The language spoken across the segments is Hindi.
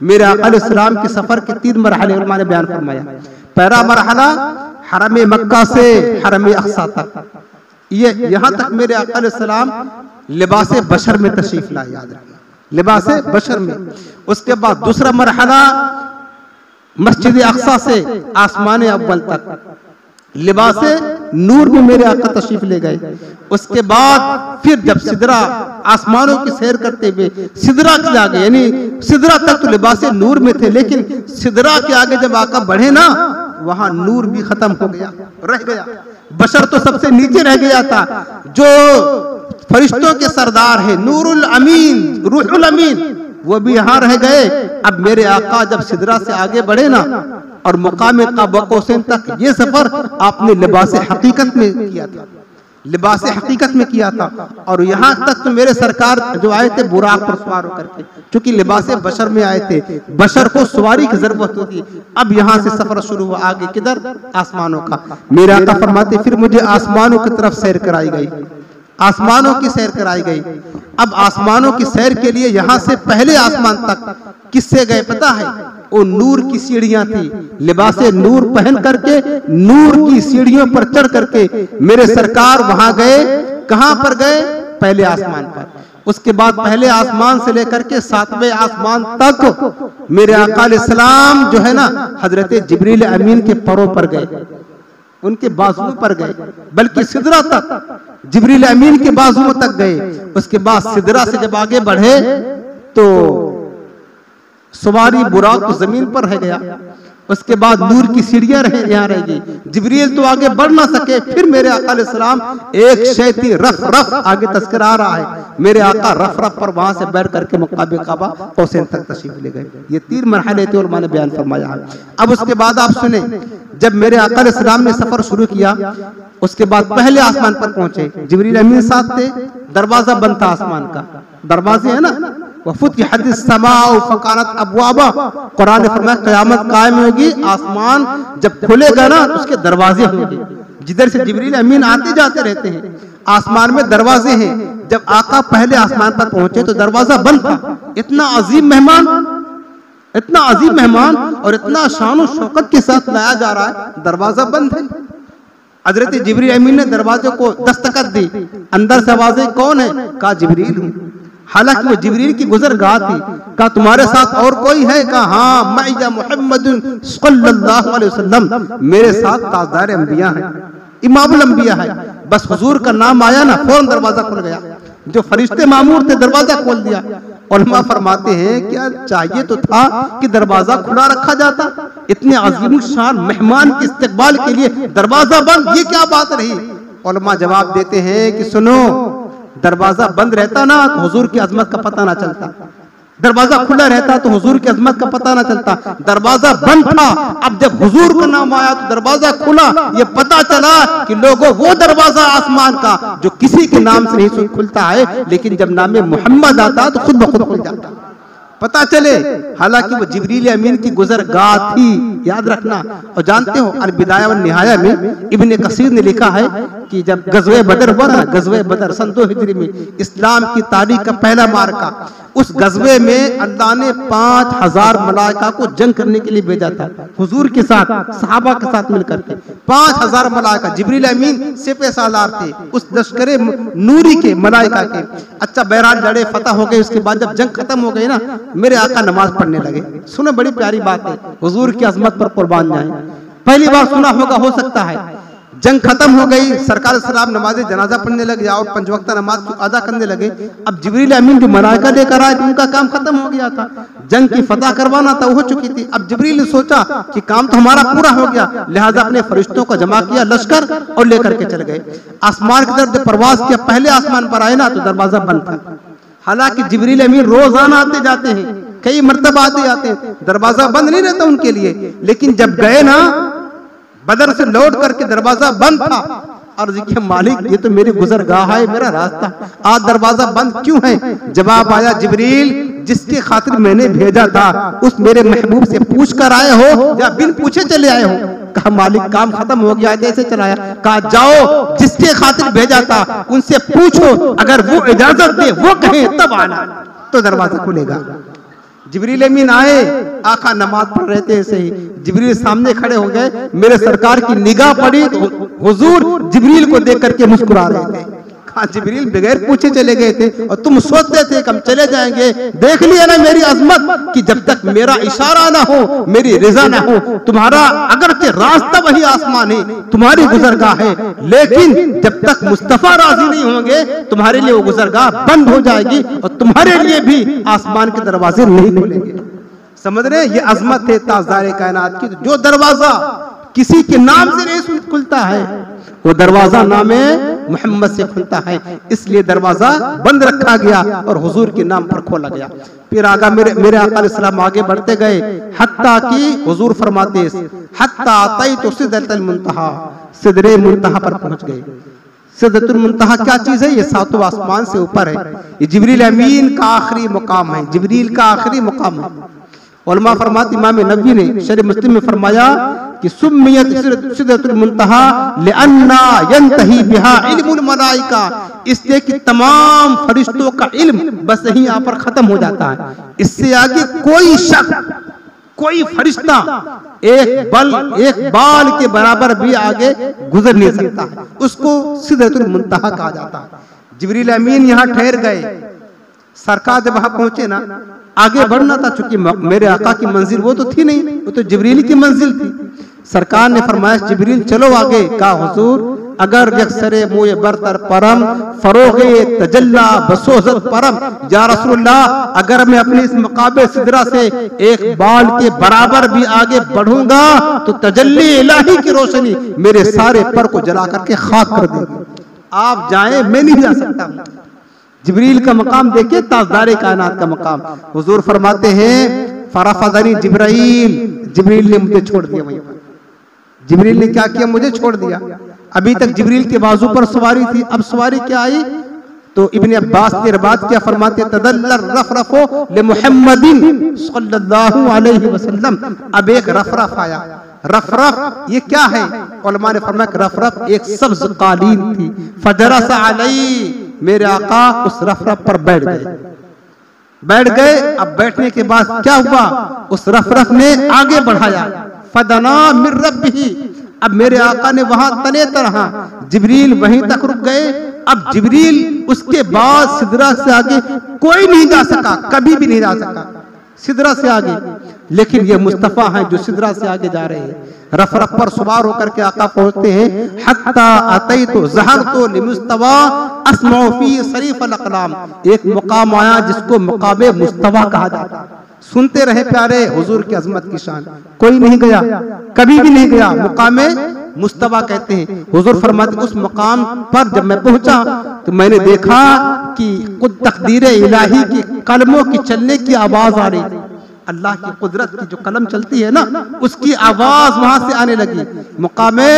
मेरे आका अलैहिस्सलाम के सफर के 3 मरहले उलमा ने बयान फरमाया। पहला मरहला हरम मक्का से हरम अक्सा तक, ये यहाँ तक मेरे आका अलैहिस्सलाम लिबास बशर में तशरीफ लाए, याद रखना, लिबास बशर में। उसके बाद दूसरा मरहला मस्जिद अक्सा से आसमान अव्वल तक लिबास नूर में मेरे आका तशरीफ ले गए। उसके बाद फिर जब सिदरा, आसमानों की सैर करते हुए सिदरा के आगे, यानी सिदरा तक तो लिबास नूर में थे, लेकिन सिदरा के आगे जब आका बढ़े ना, वहां नूर भी खत्म हो गया, रह गया। बशर तो सबसे नीचे रह गया था, जो फरिश्तों के सरदार है नूरुल अमीन, रूहुल अमीन, वो भी यहाँ रह गए। अब मेरे आका जब सिदरा से आगे बढ़े ना और मुकाम क़ाब क़ौसैन तक, ये सफर आपने लिबास हकीकत में किया था, लिबास हकीकत में किया था। और यहाँ तक तो मेरे सरकार जो आए थे बुराक पर सवार होकर के, चूंकि लिबास बशर में आए थे, बशर को सवारी की जरूरत होती। अब यहाँ से सफर शुरू हुआ आगे किधर, आसमानों का। मेरे आका फरमाते फिर मुझे आसमानों की तरफ सैर कराई गई, आसमानों की सैर कराई गई। अब आसमानों की सैर के लिए यहाँ से पहले आसमान तक किससे गए पता है? वो नूर की सीढ़ियां थी, लिबास नूर पहन करके नूर की सीढ़ियों पर चढ़ करके मेरे सरकार वहां गए। कहां पर गए? पहले आसमान पर। उसके बाद पहले आसमान से लेकर के 7वें आसमान तक मेरे आका अलैहिस्सलाम जो है ना, हजरत जिब्रील अमीन के परों पर गए, उनके बाजुओं पर गए, बल्कि सिदरा तक जिब्रील अमीन के बाजुओं तक गए। उसके बाद सिदरा से जब आगे बढ़े तो सवारी बुराक तो जमीन पर रह गया। उसके बाद नूर की सीढ़ियां यहाँ रहेगी, जिब्रील तो आगे बढ़ ना सके। फिर मेरे आका अलैहिस्सलाम एक शैती रफ रफ आगे तस्कर आ रहा है, मेरे आका रफ रफ पर वहां से बैठ करके मुकाबे काबा क़ौसैन तक तशरीफ ले गए। ये 3 मरहले थे उलमा ने बयान फरमाया। अब उसके बाद आप सुने, जब मेरे आका अलैहिस्सलाम ने सफर शुरू किया, उसके बाद पहले आसमान पर पहुंचे, जिब्रील अमीन साथ थे, दरवाजा बंद था आसमान का, दरवाजे है ना, वफ़ुतिहतिस समाउ फ़कानत अब्वाबा। कुरान ने फरमाया क़यामत कायम होगी, आसमान जब खुलेगा ना तो उसके दरवाजे होंगे, जिधर से जिब्रील अमीन आते जाते रहते हैं, आसमान में दरवाजे हैं। जब आका पहले आसमान पर पहुंचे तो दरवाजा बंद था। इतना अजीम मेहमान, इतना अजीम मेहमान और इतना शान और शौकत के साथ लाया जा रहा है, दरवाजा बंद है। हजरत जिब्रील अमीन ने दरवाजे को दस्तखत दी, अंदर से आवाज़ आई, कौन है? कहा जिब्रील हूं। हालांकि वो जिब्रील की गुजरगाह थी। कहा तुम्हारे साथ और कोई है? कहा हाँ, मइया मुहम्मदुन सल्लल्लाहु अलैहि वसल्लम, मेरे साथ ताजदार अंबिया है, इमामुल अंबिया है। बस हुजूर का नाम आया ना, फौरन दरवाजा खुल गया। जो फरिश्ते मामूर थे दरवाजा खोल दिया। उलमा फरमाते हैं क्या चाहिए तो था कि दरवाजा खुला रखा जाता? इतने अजीम शान मेहमान के इस्तकबाल के लिए दरवाजा बंद, ये क्या बात रही? उलमा जवाब देते हैं कि सुनो, दरवाजा बंद रहता ना तो हुजूर की अजमत का पता ना चलता, दरवाजा खुला रहता तो हुजूर की अजमत का पता ना चलता। दरवाजा बंद था, अब जब हुजूर का नाम आया तो दरवाजा खुला। ये पता चला कि लोगों, वो दरवाजा आसमान का जो किसी के नाम से नहीं खुलता है, लेकिन जब नाम मोहम्मद आता तो खुद ब खुद खुल जाता, पता चले। हालांकि वो जिब्रील अमीन की गुजरगाह थी, याद रखना। और जानते हो अल बिदाया व निहाया में इब्ने कसीर ने लिखा है कि जब गज़वे बदर हुआ ना, गज़वे बदर सन 2 हिजरी में, इस्लाम की तारीख का पहला मार्का, उस गज़वे में अल्लाह ने 5000 मलाइका को जंग करने के लिए भेजा था, हुजूर के साथ, सहाबा के साथ मिलकर के 5000 मलाइका। जिब्रील अमीन सिपह सालार थे उस लश्करे नूरी के मलाइका के। अच्छा, बहरहाल लड़े, फतह हो गए। उसके बाद जब जंग खत्म हो गई ना, मेरे आका नमाज पढ़ने लगे। सुनो, बड़ी प्यारी बात है, हुजूर की अजमत पर कुर्बान जाएं। पहली बार सुना होगा, हो सकता है। जंग खत्म हो गई, सरकार सलाम नमाज जनाजा पढ़ने लगे और 5 वक्त नमाज अदा करने लगे। अब जिब्रील अमीन जो मलाइका लेकर आए, उनका काम खत्म हो गया था, जंग की फतह करवाना था, हो चुकी थी। अब जिब्रील ने सोचा कि काम तो हमारा पूरा हो गया, लिहाजा अपने फरिश्तों को जमा किया, लश्कर, और लेकर के चल गए आसमान की तरफ। जब परवाज किया, पहले आसमान पर आए ना तो दरवाजा बंद था। हालांकि जिब्रील अमीन रोजाना आते जाते हैं, कई मरतबा आते जाते हैं, दरवाजा बंद नहीं रहता उनके लिए। लेकिन जब गए ना बदर से लौट करके दरवाजा बंद था। अर्ज़ किया, मालिक ये तो मेरी गुजरगाह है, मेरा रास्ता, आज दरवाजा बंद क्यों है? जवाब आया, जिब्रील जिसके खातिर मैंने भेजा था उस मेरे महबूब से पूछ कर आए हो या बिन पूछे चले आए हो? कहा मालिक काम खत्म हो गया, ऐसे चलाया। कहा जाओ, जिसके खातिर भेजा था उनसे पूछो, अगर वो इजाजत दे, वो कहे तब आना, तो दरवाजा खुलेगा। जिब्रील अमीन आए, आका नमाज पढ़ रहे थे, ऐसे ही जिब्रील सामने खड़े हो गए, मेरे सरकार की निगाह पड़ी तो हुजूर जिब्रील को देख करके मुस्कुरा रहे थे। कहा जिब्रील बगैर पूछे चले गए थे और तुम सोचते थे कि हम चले जाएंगे, देख लिया ना मेरी अजमत कि जब तक मेरा इशारा ना हो, मेरी रिजा ना हो, तुम्हारा अगरचे रास्ता वही आसमान है, तुम्हारी गुजरगाह है, लेकिन जब तक मुस्तफा राजी नहीं होंगे तुम्हारे लिए वो गुजरगाह बंद हो जाएगी और तुम्हारे लिए भी आसमान के दरवाजे नहीं खुलेंगे। समझ रहे, ये अजमत है ताजदार कायनात की। जो दरवाजा किसी के नाम से नहीं खुलता है वो दरवाजा नामे मोहम्मद से खुलता है, इसलिए दरवाजा बंद रखा गया और हुजूर के नाम पर खोला गया। फिर आगा मेरे आका अलैहिस्सलाम आगे बढ़ते गए, हत्ता कि हुजूर फरमाते हत्ता अतैतु सिदरतुल मुंतहा, सिदरे मुंतहा पर पहुंच गए। सिदरतुल मुंतहा क्या चीज है? ये सातों आसमान से ऊपर है, ये जिब्रील अमीन का आखिरी मुकाम है, जिब्रील का आखिरी मुकाम है। उलमा फरमाते, इमाम नबी ने शरीह मुस्लिम में फरमाया कि सुम्मियत सिदरतुल मुंतहा लिअन्ना यंतही बिहा इल्मुल मलाइका, इसलिए कि तमाम फरिश्तों का इल्म बस यहीं यहाँ पर खत्म हो जाता है, इससे आगे कोई शख्स, कोई फरिश्ता एक बाल के बराबर भी आगे गुजर नहीं सकता, उसको सिदरतुल मुंतहा कहा जाता है। जिब्रील अमीन यहाँ ठहर गए, सरकार जब वहां पहुंचे ना, आगे बढ़ना था, चूंकि मेरे आका की मंजिल वो तो थी नहीं, वो तो जिब्रील की मंजिल थी। सरकार ने फरमाया जिब्रील चलो आगे। कहा हुजूर अगर यक्सरे मोए बरतर परम फरोगे तजल्ला बसोजत परम, या रसूलुल्लाह अगर मैं अपने इस मकाबे सिदरा से एक बाल के बराबर भी आगे बढ़ूंगा तो तजल्ली इलाही की रोशनी मेरे सारे पर को जला करके खाक कर देगी, आप जाएं मैं नहीं जा सकता। जिब्रील का मकाम देखिए, ताजदार कायनात का मकाम। हुजूर फरमाते हैं फरफदनी जिब्राइल, जिब्रील ने मुझे छोड़ दिया वहीं पर। जिब्रील ने क्या किया? मुझे छोड़ दिया। अभी तक जिब्रील के बाजू पर सवारी थी, अब सवारी क्या आई? तो इब्ने अब्बास ने रिवायत किया, फरमाते तदल्लर रफरफो ले मुहम्मदिन सल्लल्लाहु अलैहि वसल्लम, अब एक रफरफ आया। रफरफ ये क्या है? उलमा ने फरमाया रफरफ एक सब्ज कालीन थी, फजरस अलैहि, मेरे आका उस रफरफ पर बैठ गए। अब बैठने के बाद क्या हुआ? उस रफरफ ने आगे बढ़ाया, फदना मिर रब्बिही, अब मेरे आका ने वहां तने तरह, जिब्रील वहीं तक रुक गए। अब जिब्रील उसके बाद सिदरा से आगे कोई नहीं जा सका, कभी भी नहीं जा सका सिदरा से आगे, लेकिन ये मुस्तफा हैं जो सिदरा से आगे जा रहे हैं। रफरफ पर सवार होकर के आका पहुंचते हैं, हत्ता अतैतु ज़हरतु लिमुस्तवा अस्मउ फी शरीफ अल-अक़लाम, एक मुकाम आया जिसको मुकामे मुस्तवा कहा जाता है। सुनते रहे प्यारे हुजूर की अजमत की शान, कोई नहीं गया, कभी भी नहीं गया, मुकामे मुस्तवा कहते हैं। हुजूर फरमाते उस मुकाम पर जब मैं पहुंचा तो मैंने देखा कि खुद तकदीर इलाही की कलमों की चलने की आवाज आ रही थी, अल्लाह की कुदरत की जो कलम चलती है ना उसकी आवाज वहां से आने लगी। मुकामे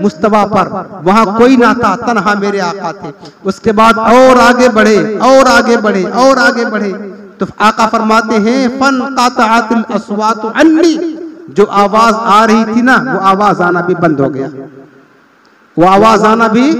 मुस्तवा पर वहां कोई ना था, तन्हा मेरे आका थे। उसके बाद और आगे बढ़े और आगे बढ़े और आगे बढ़े तो आका फरमाते हैं फन कातअतिल अस्वातु अन्नी, जो आवाज आ रही थी ना वो आवाज आना भी बंद हो गया, वो आवाज आना भी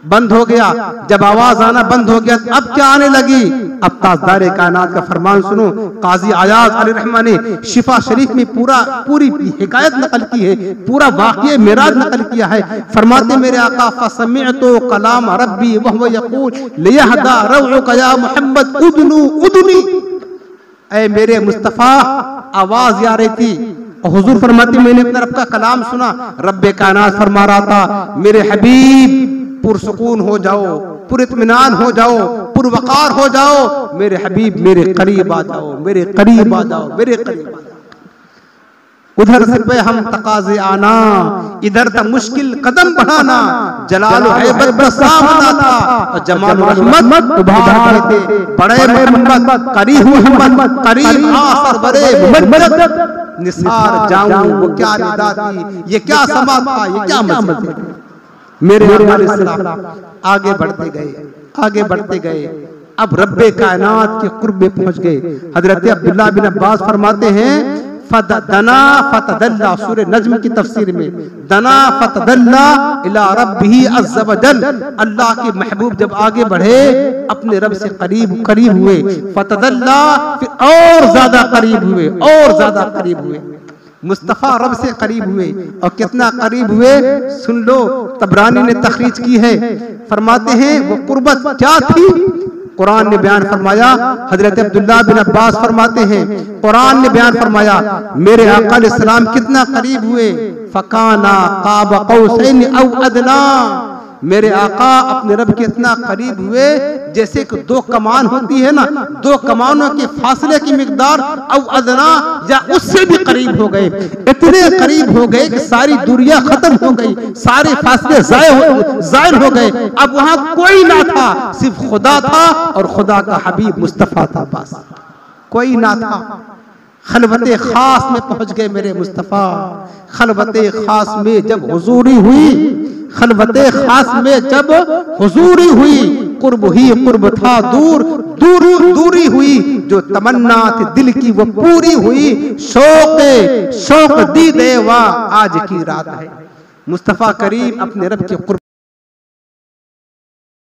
बंद हो गया। जब आवाज आना बंद हो गया अब क्या आने लगी? अब ताजदार कायनात का फरमान सुनो। काजी अयाज अलैहिर्रहमा ने शिफा शरीफ में पूरी हिकायत नकल की है, पूरा वाक़या मेराज नकल किया है। फरमाते मेरे आका फसमिअतु कलाम रब्बी वहुव यक़ूल लियहदा रउका या मोहम्मद उदनु उदनी, ऐ मेरे मुस्तफा आवाज आ रही थी और हुजूर फरमाते मैंने अपने रब का कलाम सुना। रब्बे कायनात फरमा रहा था मेरे हबीब पुरसुकून हो जाओ, पुरित्मीनान हो जाओ, पुरवकार हो जाओ, मेरे हबीब मेरे करीब आ जाओ, मेरे करीब आ जाओ, मेरे करीब आ जाओ। उधर से पे हम तकाज़े आना, इधर तक मुश्किल कदम बढ़ाना, जलाल हैबत का सामना था और जमाल रहमत उभार थे। बड़े मोहम्मद करीब मोहम्मद करीब आसर बड़े मुमज्जद निसार जाऊं, वो क्या निदा थी, ये क्या समा था, ये क्या मजहब था। मेरे आगे बढ़ते गए, आगे बढ़ते गए। अब रब्बे कायनात के कुर्ब में पहुंच गए। हजरत अब्दुल्लाह बिन अब्बास फरमाते हैं दना फतदल्ला, सूरह नज्म की तफसीर में, दना फतदल्ला इला रब्बिही अज़्ज़ व जल, अल्लाह के महबूब जब आगे बढ़े अपने रब से करीब हुए, फतदल्ला फिर और ज्यादा करीब हुए, और ज्यादा करीब हुए, मुस्तफ़ा रब से करीब हुए। और कितना करीब हुए सुन लो, तबरानी ने तखरीज की है, फरमाते हैं वो कुर्बत क्या थी, कुरान ने बयान फरमाया, हजरत अब्दुल्लाह बिन अब्बास फरमाते हैं, कुरान ने बयान फरमाया मेरे आका अलैहिस्सलाम कितना करीब हुए, फकाना क़ाब क़ौसैन औ अदना, मेरे आका अपने रब के इतना करीब हुए जैसे कि दो कमान होती है ना, दो कमानों के फासले की मिकदार औ अदना, या उससे भी करीब हो गए, इतने करीब हो गए कि सारी दूरियां खत्म हो गई, सारे फासले ज़ायल हो गए, अब वहां कोई ना था, सिर्फ खुदा था और खुदा का हबीब मुस्तफ़ा था, बस कोई ना था। खलवते खास में पहुंच गए मेरे मुस्तफ़ा, खलवते खास में जब हुजूरी हुई, खलवते खास में जब हुजूरी हुई, कुर्ब ही कुर्ब था, दूरी हुई, जो तमन्ना थी दिल की वो पूरी हुई, शौक दी देवा आज की रात है। मुस्तफ़ा करीम अपने रब के कुर्ब